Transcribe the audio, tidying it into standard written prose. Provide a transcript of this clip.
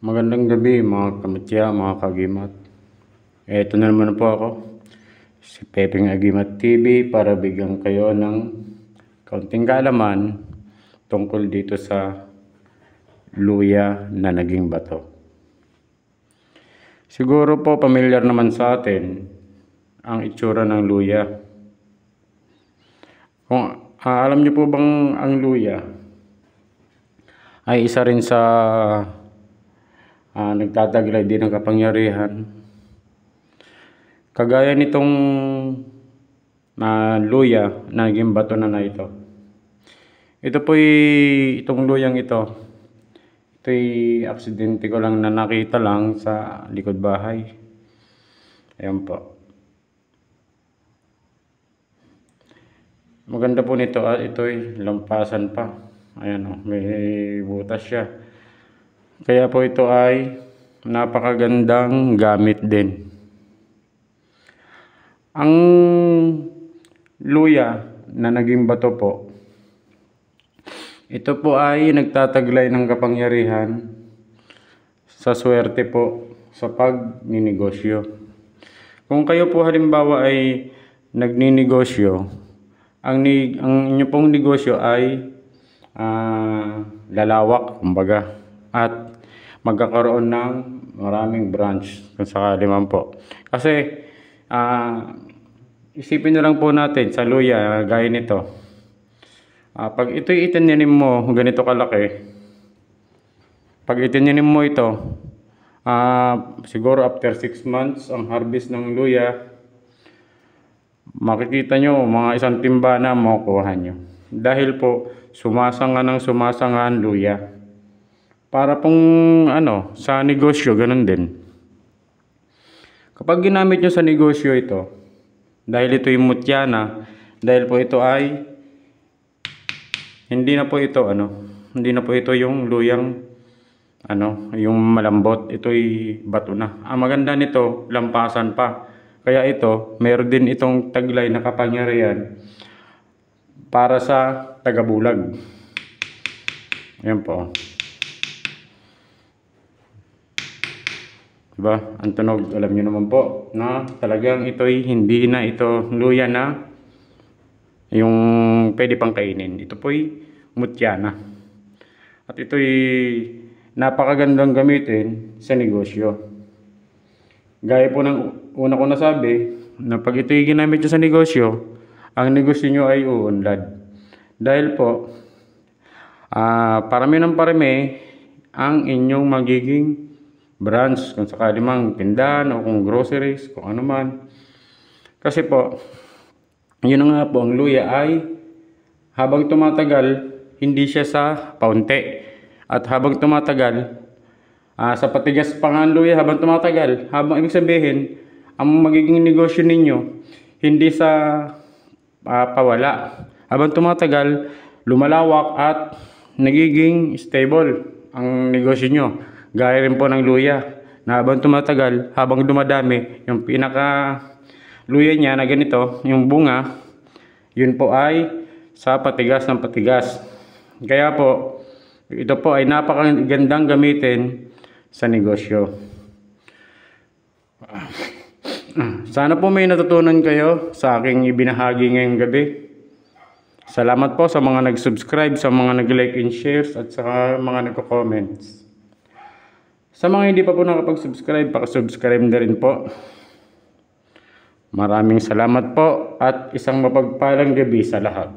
Magandang gabi mga kamitya, mga kagimat. Ito na naman po ako, si Pepeng Agimat TV para bigyan kayo ng kaunting kaalaman tungkol dito sa luya na naging bato. Siguro po pamilyar naman sa atin ang itsura ng luya. Kung alam niyo po bang ang luya ay isa rin sa nagtataglay din ng kapangyarihan. Kagaya nitong luya na naging bato na ito. Ito po itong luyang ito'y aksidente ko lang na nakita lang sa likod bahay. Ayan po. Maganda po nito at ito'y lampasan pa. Ayan o, may butas siya. Kaya po ito ay napakagandang gamit din. Ang luya na naging bato po, ito po ay nagtataglay ng kapangyarihan sa swerte po sa pagninegosyo. Kung kayo po halimbawa ay nagninegosyo, ang inyo pong negosyo ay lalawak kumbaga at magkakaroon ng maraming branch kung sakali man po. Kasi isipin na lang po natin sa luya gaya nito. Pag ito'y itinanim mo ganito kalaki, pag itinanim mo ito, siguro after 6 months ang harvest ng luya, makikita nyo mga isang timba na makukuha nyo. Dahil po sumasanga ang luya. Para pong sa negosyo ganun din. Kapag ginamit nyo sa negosyo ito, dahil ito yung mutya na, dahil po ito ay hindi na po ito yung luyang yung malambot, ito'y bato na. Ang maganda nito, lampasan pa. Kaya ito, meron din itong taglay na kapangyarihan para sa tagabulag. Ayan po. Diba? Ang tunog, alam nyo naman po na talagang ito'y hindi na ito luya na yung pwede pang kainin. Ito po'y mutya na. At ito'y napakagandang gamitin sa negosyo. Gaya po ng una ko nasabi, na pag ito'y ginamit nyo sa negosyo, ang negosyo nyo ay uunlad. Dahil po, parami ng parami ang inyong magiging branch, kung sakali mang tindahan o kung groceries, kung ano man. Kasi po, yun nga po, ang luya ay habang tumatagal, hindi siya sa paunti. At habang tumatagal, sa patigas pa nga ang luya habang tumatagal, habang ibig sabihin, ang magiging negosyo ninyo, hindi sa pawala. Habang tumatagal, lumalawak at nagiging stable ang negosyo nyo. Gaya rin po ng luya na habang tumatagal, habang dumadami, yung pinaka luya niya na ganito, yung bunga, yun po ay sa patigas ng patigas. Kaya po, ito po ay napakagandang gamitin sa negosyo. Sana po may natutunan kayo sa aking ibinahagi ngayong gabi. Salamat po sa mga nag-subscribe, sa mga nag-like and shares, at sa mga nagko-comments. Sa mga hindi pa po nakapag-subscribe, pakasubscribe na rin po. Maraming salamat po at isang mapagpalang gabi sa lahat.